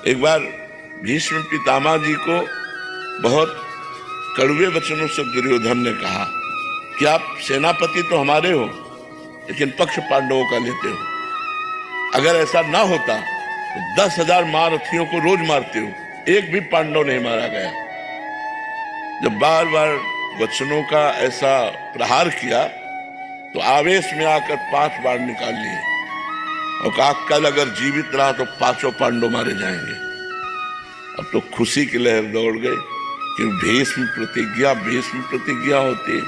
एक बार भीष्म पितामह जी को बहुत कड़वे वचनों से दुर्योधन ने कहा कि आप सेनापति तो हमारे हो, लेकिन पक्ष पांडवों का लेते हो। अगर ऐसा ना होता तो 10,000 महारथियों को रोज मारते हो, एक भी पांडव नहीं मारा गया। जब बार बार वचनों का ऐसा प्रहार किया तो आवेश में आकर 5 बाण निकाल लिए और कहा कल अगर जीवित रहा तो 5 पांडव मारे जाएंगे। अब तो खुशी की लहर दौड़ गई कि भीष्म प्रतिज्ञा होती है।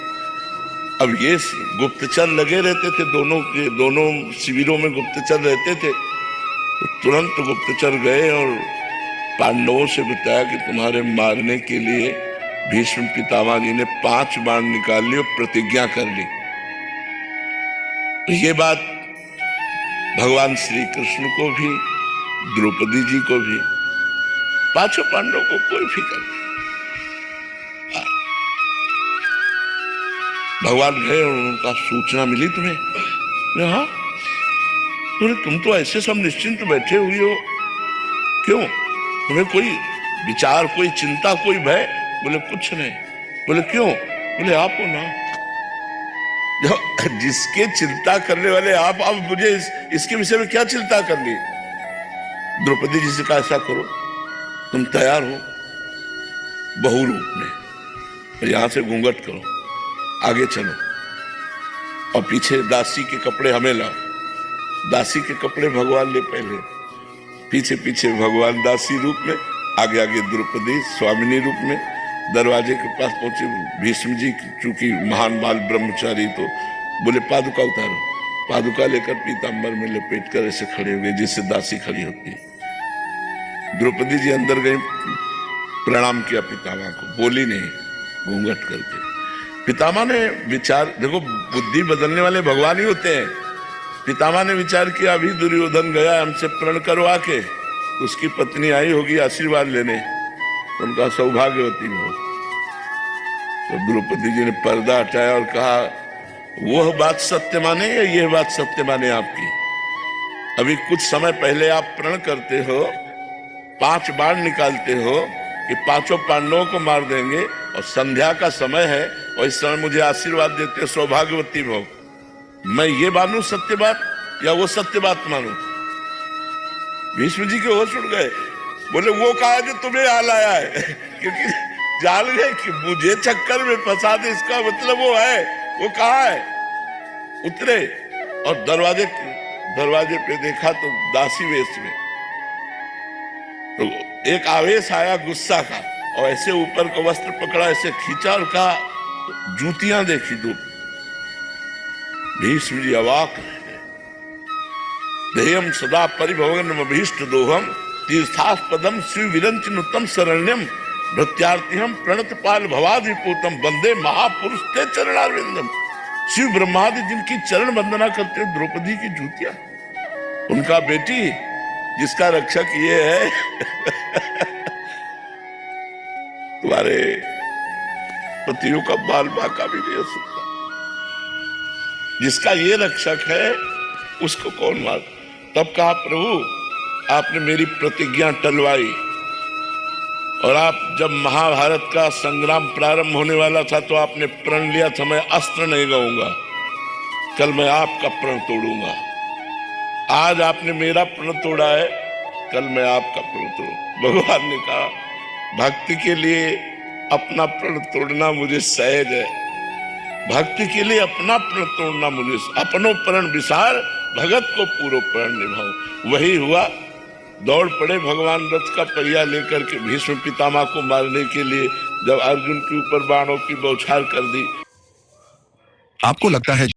अब ये गुप्तचर लगे रहते थे, दोनों शिविरों में गुप्तचर रहते थे, तो तुरंत गुप्तचर गए और पांडवों से बताया कि तुम्हारे मारने के लिए भीष्म पितामह जी ने 5 बाण निकाल ली और प्रतिज्ञा कर ली। तो ये बात भगवान श्री कृष्ण को भी, द्रौपदी जी को भी, 5 पांडवों को कोई फिक्र नहीं। भगवान गए और उनका सूचना मिली तुम्हें? हाँ। तुम तो ऐसे सब निश्चिंत बैठे हुए हो, क्यों? तुम्हें कोई विचार, कोई चिंता, कोई भय? बोले कुछ नहीं। बोले क्यों? बोले आप हो ना, जो जिसके चिंता करने वाले आप मुझे इसके विषय में क्या चिंता करनी? द्रौपदी जी से कहा ऐसा करो, तुम तैयार हो बहु रूप में, और यहां से घूंघट करो, आगे चलो और पीछे दासी के कपड़े हमें लाओ। दासी के कपड़े भगवान ले पहले, पीछे पीछे भगवान दासी रूप में, आगे आगे द्रौपदी स्वामिनी रूप में। दरवाजे के पास पहुंचे भीष्म जी, चूंकि महान बाल ब्रह्मचारी, तो बोले पादुका उतारो। पादुका लेकर पीतांबर में लपेट कर ऐसे खड़े हुए जिससे दासी खड़ी होती है। द्रौपदी जी अंदर गई, प्रणाम किया पितामह को, बोली नहीं, घूंघट करके। पितामह ने विचार, देखो बुद्धि बदलने वाले भगवान ही होते हैं। पितामह ने विचार किया अभी दुर्योधन गया हमसे प्रण करवा के, उसकी पत्नी आई होगी आशीर्वाद लेने, उनका सौभाग्यवती हो। तो द्रौपदी जी ने पर्दा हटाया और कहा वह बात सत्य माने या यह बात सत्य माने आपकी? अभी कुछ समय पहले आप प्रण करते हो, 5 बाण निकालते हो कि 5 पांडवों को मार देंगे, और संध्या का समय है और इस समय मुझे आशीर्वाद देते हो सौभाग्यवती हो। मैं ये मानूं सत्य बात या वो सत्य बात मानूं? भीष्म जी के होश उड़ गए। बोले वो कहा जो तुम्हें हाल आया है, क्योंकि जान गए कि मुझे चक्कर में फंसा दे, इसका मतलब वो है। वो कहा है? उतरे और दरवाजे पे देखा तो दासी वेश में। तो एक आवेश आया गुस्सा का, और ऐसे ऊपर को वस्त्र पकड़ा, ऐसे खींचा और कहा जूतियां देखी दो। भीष्म जी अवाक रह गए। देयम सदा परिभवनम अभीष्ट दोहम तीर्थास्पदम शिव विरंचिनुतम शरण्यम भृत्यार्थिहम प्रणत पाल भवादिपूतम वंदे महापुरुष ते चरणारविंदम। शिव ब्रह्मादि जिनकी चरण वंदना करते हो, द्रौपदी की जूतियां, उनका बेटी जिसका रक्षक ये है तुम्हारे पतियों का बाल बाका भी नहीं हो सकता, जिसका ये रक्षक है उसको कौन मार? तब कहा प्रभु आपने मेरी प्रतिज्ञा टलवाई, और आप जब महाभारत का संग्राम प्रारंभ होने वाला था तो आपने प्रण लिया था मैं अस्त्र नहीं गाऊंगा, कल मैं आपका प्रण तोड़ूंगा। आज आपने मेरा प्रण तोड़ा है, कल मैं आपका प्रण तोड़ूंगा। भगवान ने कहा भक्ति के लिए अपना प्रण तोड़ना मुझे सहज है, भक्ति के लिए अपना प्रण तोड़ना मुझे, अपनो प्रण विसार भगत को पूरो प्रण निभाओ। वही हुआ। दौड़ पड़े भगवान रथ का पहिया लेकर के भीष्म पितामह को मारने के लिए। जब अर्जुन के ऊपर बाणों की बौछार कर दी। आपको लगता है